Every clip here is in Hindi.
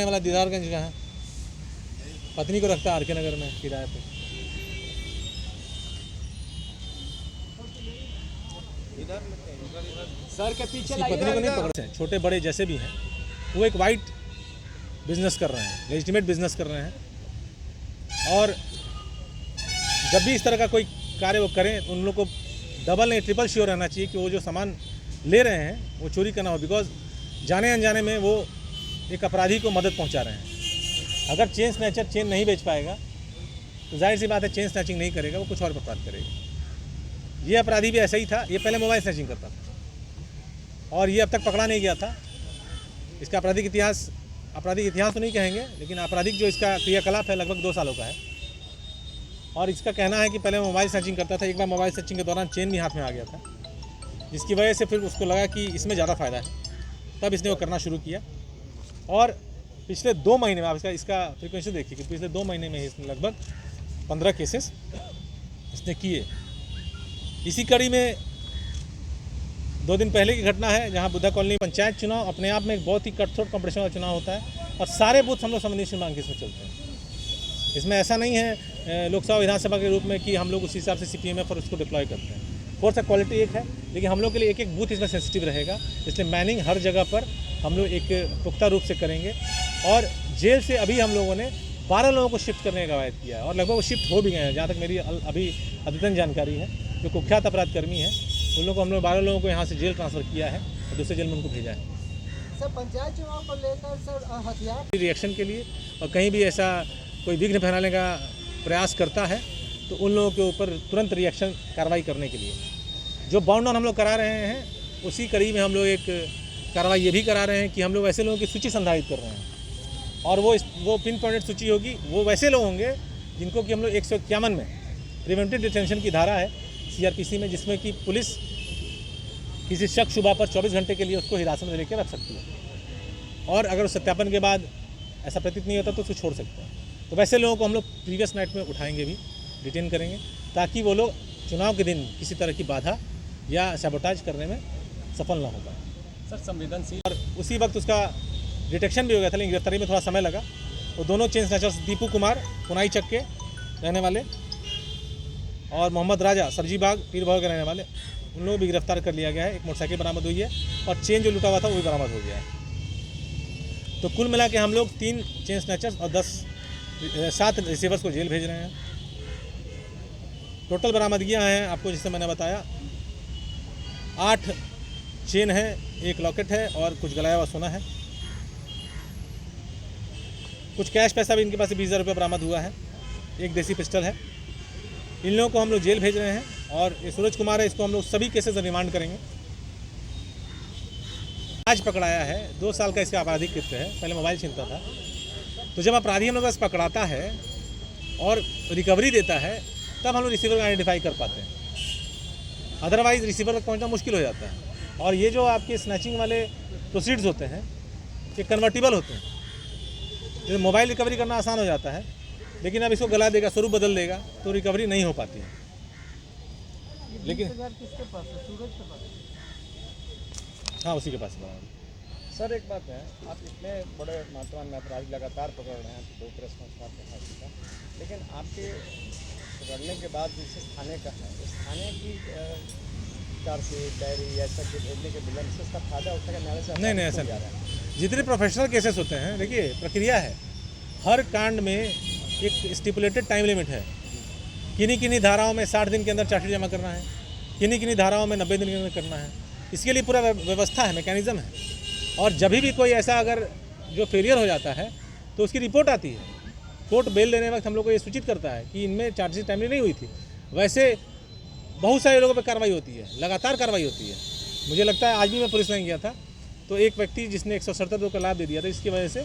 वाला दीदारगंज का है, पत्नी को रखता है आर.के. नगर में किराए पे। सर के पीछे पत्नी को नहीं पकड़ते हैं, छोटे बड़े जैसे भी हैं वो एक वाइट बिजनेस कर रहे हैं, लेजिटिमेट बिजनेस कर रहे हैं। और जब भी इस तरह का कोई कार्य वो करें उन लोग को डबल नहीं ट्रिपल श्योर रहना चाहिए कि वो जो सामान ले रहे हैं वो चोरी करना हो, बिकॉज जाने अनजाने में वो एक अपराधी को मदद पहुंचा रहे हैं। अगर चेन स्नैचर चेन नहीं बेच पाएगा तो जाहिर सी बात है चेन स्नैचिंग नहीं करेगा, वो कुछ और अपराध करेगा। ये अपराधी भी ऐसा ही था, ये पहले मोबाइल स्नैचिंग करता था और ये अब तक पकड़ा नहीं गया था। इसका आपराधिक इतिहास तो नहीं कहेंगे, लेकिन आपराधिक जो इसका क्रियाकलाप है लगभग 2 सालों का है। और इसका कहना है कि पहले मोबाइल स्नैचिंग करता था, एक बार मोबाइल स्नैचिंग के दौरान चेन भी हाथ में आ गया था, जिसकी वजह से फिर उसको लगा कि इसमें ज़्यादा फ़ायदा है, तब इसने वो करना शुरू किया। और पिछले 2 महीने में आप इसका फ्रीक्वेंसी देखिए कि पिछले 2 महीने में इसने लगभग 15 केसेस इसने किए। इसी कड़ी में 2 दिन पहले की घटना है जहां बुद्धा कॉलोनी पंचायत चुनाव अपने आप में एक बहुत ही कटथ्रोट कॉम्पिटिशन का चुनाव होता है और सारे बूथ हम लोग संवेदनशील मांग के इसमें चलते हैं। इसमें ऐसा नहीं है लोकसभा विधानसभा के रूप में कि हम लोग उसी हिसाब से CPMF और उसको डिप्लॉय करते हैं। फोर्स ऑफ क्वालिटी एक है, लेकिन हम लोग के लिए एक एक बूथ इसमें सेंसिटिव रहेगा, इसलिए मैनिंग हर जगह पर हम लोग एक पुख्ता रूप से करेंगे। और जेल से अभी हम लोगों ने 12 लोगों को शिफ्ट करने का कवायद किया है और लगभग वो शिफ्ट हो भी गए हैं, जहाँ तक मेरी अभी अद्यतन जानकारी है। जो कुख्यात अपराध कर्मी हैं उन लोगों को हम लोग 12 लोगों को यहाँ से जेल ट्रांसफ़र किया है और दूसरे जेल में उनको भेजा है। सर पंचायत चुनाव को लेकर सर हथियार रिएक्शन के लिए और कहीं भी ऐसा कोई विघ्न फैलाने का प्रयास करता है तो उन लोगों के ऊपर तुरंत रिएक्शन कार्रवाई करने के लिए जो बाउंड डाउन हम लोग करा रहे हैं, उसी कड़ी में हम लोग एक कार्रवाई ये भी करा रहे हैं कि हम लोग ऐसे लोगों की सूची संधारित कर रहे हैं और वो पिन पॉइंटेड सूची होगी। वो वैसे लोग होंगे जिनको कि हम लोग 151 में प्रिवेंटिव डिटेंशन की धारा है CRPC में, जिसमें कि पुलिस किसी शक शुबा पर 24 घंटे के लिए उसको हिरासत में लेकर रख सकती है और अगर उस सत्यापन के बाद ऐसा प्रतीत नहीं होता तो उसको छोड़ सकते हैं। तो वैसे लोगों को हम लोग प्रीवियस नाइट में उठाएंगे भी, डिटेन करेंगे, ताकि वो लोग चुनाव के दिन किसी तरह की बाधा या सैबोटाज करने में सफल ना हो पाए। सर संवेदनशील और उसी वक्त उसका डिटेक्शन भी हो गया था, लेकिन गिरफ्तारी में थोड़ा समय लगा। वो दोनों चेन स्नैचर्स दीपू कुमार पुनाई चक के रहने वाले और मोहम्मद राजा सब्जी बाग पीर भाव के रहने वाले, उन लोगों को भी गिरफ्तार कर लिया गया है। एक मोटरसाइकिल बरामद हुई है और चेन जो लूटा हुआ था वो भी बरामद हो गया है। तो कुल मिला के हम लोग 3 चेन स्नैचर्स और 7 रिसीवर्स को जेल भेज रहे हैं। टोटल बरामदगियाँ हैं आपको जैसे मैंने बताया 8 चेन है, 1 लॉकेट है और कुछ गलाया हुआ सोना है। कुछ कैश पैसा भी इनके पास 20,000 रुपये बरामद हुआ है। 1 देसी पिस्टल है। इन लोगों को हम लोग जेल भेज रहे हैं और ये सूरज कुमार है, इसको हम लोग सभी केसेस रिमांड करेंगे। आज पकड़ाया है, 2 साल का इसका आपराधिक कृत्य है, पहले मोबाइल छीनता था। तो जब अपराधी हम लोग पास पकड़ाता है और रिकवरी देता है तब हम लोग रिसीवर को आइडेंटिफाई कर पाते हैं, अदरवाइज रिसीवर तक पहुंचना मुश्किल हो जाता है। और ये जो आपके स्नैचिंग वाले प्रोसीड्स होते हैं ये कन्वर्टिबल होते हैं, जैसे मोबाइल रिकवरी करना आसान हो जाता है, लेकिन अब इसको गला देगा, स्वरूप बदल देगा तो रिकवरी नहीं हो पाती है। लेकिन किसके पास है? सूरज के पास? हाँ उसी के पास है। सर एक बात है, आप इतने बड़े मात्रा में अपराधी लगातार पकड़ रहे हैं, 2 प्रेस कॉन्फ्रेंस के फांसी का, लेकिन आपके पकड़ने के बाद जिस थाने का है उस थाने की चार्जशीट डायरी ऐसा कुछ भेजने के बिना इसका फायदा उठा के नारे से नहीं ऐसा नहीं। जितने प्रोफेशनल केसेस होते हैं, देखिए प्रक्रिया है, हर कांड में एक स्टिपुलेटेड टाइम लिमिट है। किन्हीं धाराओं में 60 दिन के अंदर चार्जशीट जमा करना है, किन्हीं धाराओं में 90 दिन के अंदर करना है। इसके लिए पूरा व्यवस्था है, मैकेनिज्म है। और जब भी कोई ऐसा अगर जो फेलियर हो जाता है तो उसकी रिपोर्ट आती है, कोर्ट बेल देने वक्त हम लोग को ये सूचित करता है कि इनमें चार्जशीट टाइमली नहीं हुई थी। वैसे बहुत सारे लोगों पर कार्रवाई होती है, लगातार कार्रवाई होती है। मुझे लगता है आज भी मैं पुलिस लाइन गया था तो एक व्यक्ति जिसने 170 का लाभ दे दिया था, इसकी वजह से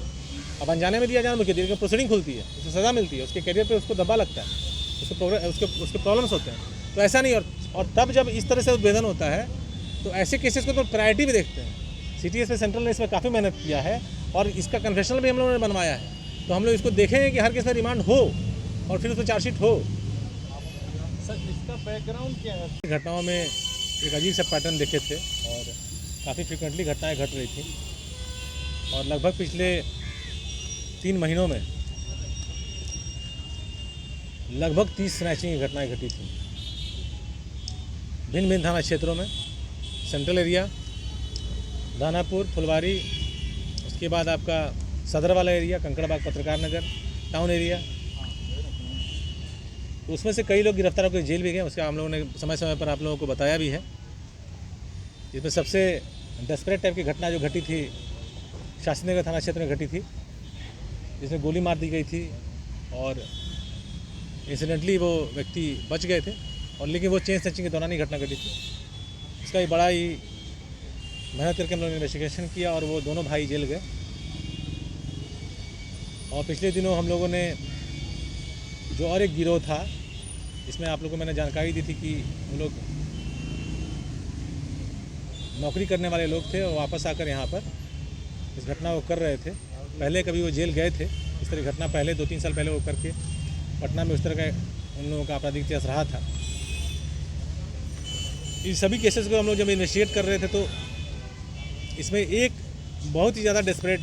अब अनजाने में दिया जाने मुख्य प्रोसीडिंग खुलती है, उसको सज़ा मिलती है, उसके करियर पर उसको दबा लगता है, उसके प्रॉब्लम्स होते हैं। तो ऐसा नहीं, और तब जब इस तरह से उद्भेदन होता है तो ऐसे केसेस को तो प्रायोरिटी भी देखते हैं। CTS पे सेंट्रल ने इसमें काफ़ी मेहनत किया है और इसका कन्फेशनल भी हम लोगों ने बनवाया है। तो हम लोग इसको देखेंगे कि हर केस में रिमांड हो और फिर उसमें चार्जशीट हो। सर इसका बैकग्राउंड क्या है? घटनाओं में एक अजीब सा पैटर्न देखे थे और काफ़ी फ्रिक्वेंटली घटनाएं घट रही थी और लगभग पिछले 3 महीनों में लगभग 30 स्नैचिंग की घटनाएं घटी थी भिन्न भिन्न थाना क्षेत्रों में, सेंट्रल एरिया, दानापुर, फुलवारी, उसके बाद आपका सदर वाला एरिया, कंकड़बाग, पत्रकार नगर, टाउन एरिया। तो उसमें से कई लोग गिरफ्तार होकर जेल भी गए, उसका हम लोगों ने समय समय पर आप लोगों को बताया भी है। इसमें सबसे डेस्परेट टाइप की घटना जो घटी थी शास्त्री नगर थाना क्षेत्र में घटी थी, जिसमें गोली मार दी गई थी और इंसिडेंटली वो व्यक्ति बच गए थे, और लेकिन वो चेन स्नैचिंग के दौरान ही घटना घटी थी। इसका भी बड़ा ही मेहनत करके हम लोगों ने इन्वेस्टिगेशन किया और वो दोनों भाई जेल गए। और पिछले दिनों हम लोगों ने जो और एक गिरोह था, इसमें आप लोगों को मैंने जानकारी दी थी कि वो लोग नौकरी करने वाले लोग थे और वापस आकर यहाँ पर इस घटना को कर रहे थे। पहले कभी वो जेल गए थे, इस तरह की घटना पहले 2-3 साल पहले वो करके पटना में उस तरह का उन लोगों का आपराधिक इतिहास रहा था। इन सभी केसेस को हम लोग जब इन्वेस्टिगेट कर रहे थे तो इसमें एक बहुत ही ज़्यादा डेस्परेट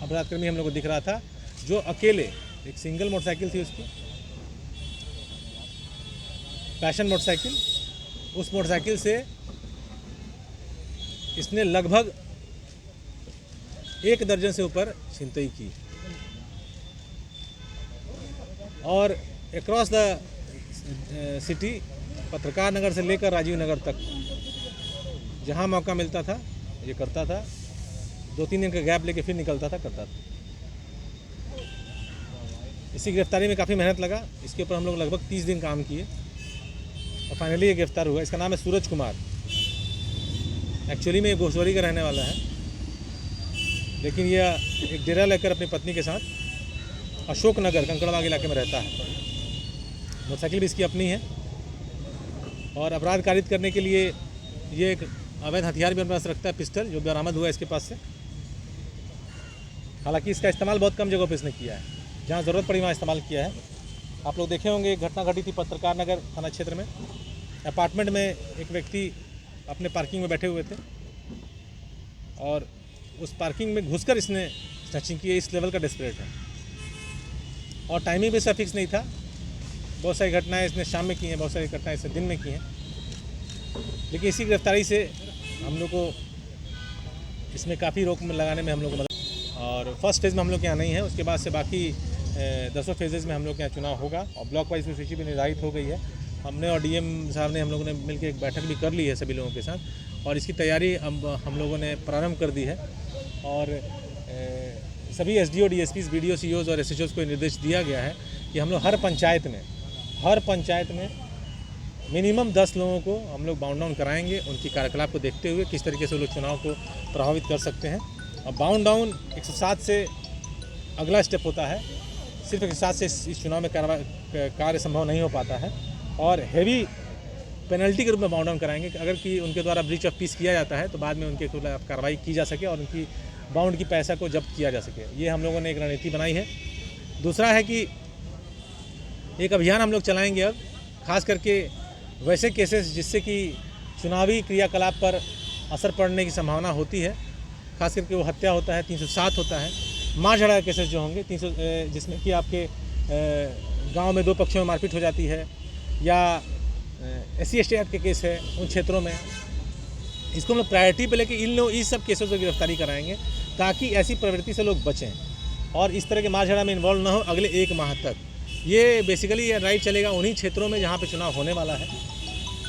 अपराधकर्मी हम लोग को दिख रहा था, जो अकेले एक सिंगल मोटरसाइकिल थी उसकी, पैशन मोटरसाइकिल, उस मोटरसाइकिल से इसने लगभग 1 दर्जन से ऊपर छिनतई की और अक्रॉस द सिटी, पत्रकार नगर से लेकर राजीव नगर तक जहां मौका मिलता था ये करता था। 2-3 दिन का गैप लेके फिर निकलता था, करता था। इसी गिरफ्तारी में काफ़ी मेहनत लगा, इसके ऊपर हम लोग लगभग 30 दिन काम किए और फाइनली ये गिरफ्तार हुआ। इसका नाम है सूरज कुमार। एक्चुअली में ये गोशवारी का रहने वाला है, लेकिन यह एक डेरा लेकर अपनी पत्नी के साथ अशोक नगर कंकड़बाग इलाके में रहता है। मोटरसाइकिल भी इसकी अपनी है और अपराध कारित करने के लिए ये एक अवैध हथियार भी अपने पास रखता है, पिस्टल, जो बरामद हुआ है इसके पास से। हालांकि इसका इस्तेमाल बहुत कम जगहों पर इसने किया है, जहाँ ज़रूरत पड़ी वहाँ इस्तेमाल किया है। आप लोग देखे होंगे, एक घटना घटी थी पत्रकार नगर थाना क्षेत्र में। अपार्टमेंट में एक व्यक्ति अपने पार्किंग में बैठे हुए थे और उस पार्किंग में घुसकर इसने स्नैचिंग की। इस लेवल का डेस्परेट है और टाइमिंग भी इसका फिक्स नहीं था। बहुत सारी घटनाएं इसने शाम में की हैं, बहुत सारी घटनाएं इसने दिन में की हैं, लेकिन इसी गिरफ्तारी से हम लोग को इसमें काफ़ी रोक लगाने में हम लोग को मदद। और फर्स्ट फेज़ में हम लोग के यहाँ नहीं है, उसके बाद से बाकी 10 फेजेज़ में हम लोग के यहाँ चुनाव होगा और ब्लॉक वाइज सूची भी निर्धारित हो गई है। हमने और डीएम साहब ने हम लोगों ने मिलकर एक बैठक भी कर ली है सभी लोगों के साथ और इसकी तैयारी हम लोगों ने प्रारंभ कर दी है। और सभी एसडीओ, डीएसपीज, बीडीओ, सीईओज और एसएचओज को निर्देश दिया गया है कि हम लोग हर पंचायत में मिनिमम 10 लोगों को हम लोग बाउंड डाउन कराएंगे, उनकी कार्यकलाप को देखते हुए किस तरीके से वो लोग चुनाव को प्रभावित कर सकते हैं। और बाउंड डाउन 107 से अगला स्टेप होता है, सिर्फ 107 से इस चुनाव में कार्य संभव नहीं हो पाता है और हैवी पेनल्टी के रूप में बाउंड डाउन कराएंगे। अगर कि उनके द्वारा ब्रीच ऑफ पीस किया जाता है तो बाद में उनके खिलाफ कार्रवाई की जा सके और उनकी बाउंड की पैसा को जब्त किया जा सके। ये हम लोगों ने एक रणनीति बनाई है। दूसरा है कि एक अभियान हम लोग चलाएंगे अब, खास करके वैसे केसेस जिससे कि चुनावी क्रियाकलाप पर असर पड़ने की संभावना होती है, खास करके वो हत्या होता है, 307 होता है, मार झगड़ा केसेस जो होंगे 300, जिसमें कि आपके गांव में 2 पक्षों में मारपीट हो जाती है, या SC/ST एक्ट के केस है उन क्षेत्रों में, इसको हम लोग प्रायोरिटी पे लेके इस सब केसों को गिरफ्तारी कराएंगे ताकि ऐसी प्रवृत्ति से लोग बचें और इस तरह के मार झगड़ा में इन्वॉल्व ना हो अगले 1 माह तक। ये बेसिकली ये राइड चलेगा उन्हीं क्षेत्रों में जहाँ पे चुनाव होने वाला है।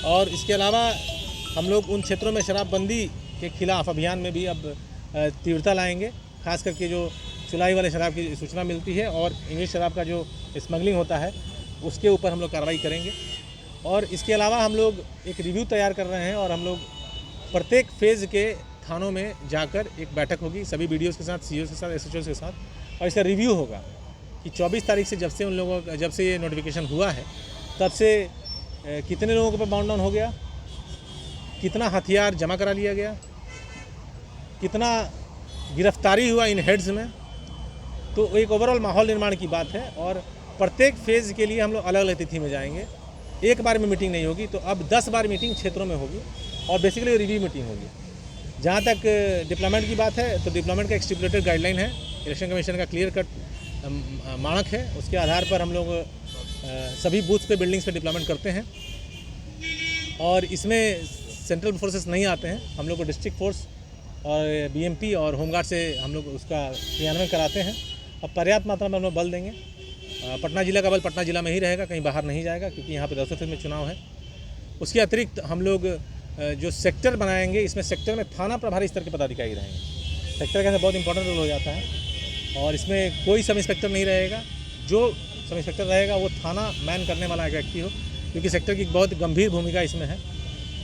और इसके अलावा हम लोग उन क्षेत्रों में शराबबंदी के खिलाफ अभियान में भी अब तीव्रता लाएंगे, खास करके जो चुलाई वाले शराब की सूचना मिलती है और इंग्लिश शराब का जो स्मगलिंग होता है उसके ऊपर हम लोग कार्रवाई करेंगे। और इसके अलावा हम लोग एक रिव्यू तैयार कर रहे हैं और हम लोग प्रत्येक फेज़ के थानों में जाकर एक बैठक होगी सभी BDOs के साथ, CEOs के साथ, SHOs के साथ, और इसका रिव्यू होगा कि 24 तारीख से जब से ये नोटिफिकेशन हुआ है तब से कितने लोगों के ऊपर बाउंड डाउन हो गया, कितना हथियार जमा करा लिया गया, कितना गिरफ्तारी हुआ इन हेड्स में। तो एक ओवरऑल माहौल निर्माण की बात है और प्रत्येक फेज़ के लिए हम लोग अलग अलग तिथि में जाएंगे। एक बार में मीटिंग नहीं होगी, तो अब 10 बार मीटिंग क्षेत्रों में होगी और बेसिकली रिव्यू मीटिंग होगी। जहाँ तक डिप्लॉयमेंट की बात है तो डिप्लॉयमेंट का एक स्टिपुलेटेड गाइडलाइन है, इलेक्शन कमीशन का क्लियर कट मानक है, उसके आधार पर हम लोग सभी बूथ पे बिल्डिंग्स पे डिप्लॉयमेंट करते हैं। और इसमें सेंट्रल फोर्सेस नहीं आते हैं, हम लोग को डिस्ट्रिक्ट फोर्स और बीएमपी और होमगार्ड से हम लोग उसका क्रियान्वयन कराते हैं। अब पर्याप्त मात्रा में हम लोग बल देंगे। पटना जिला का बल पटना जिला में ही रहेगा, कहीं बाहर नहीं जाएगा, क्योंकि यहाँ पे 10 फीसद में चुनाव है। उसके अतिरिक्त हम लोग जो सेक्टर बनाएंगे, इसमें सेक्टर में थाना प्रभारी स्तर के पदाधिकारी रहेंगे। सेक्टर का बहुत इंपॉर्टेंट रोल हो जाता है और इसमें कोई सब इंस्पेक्टर नहीं रहेगा। जो सब इंस्पेक्टर रहेगा वो थाना मैन करने वाला एक व्यक्ति हो, क्योंकि सेक्टर की बहुत गंभीर भूमिका इसमें है।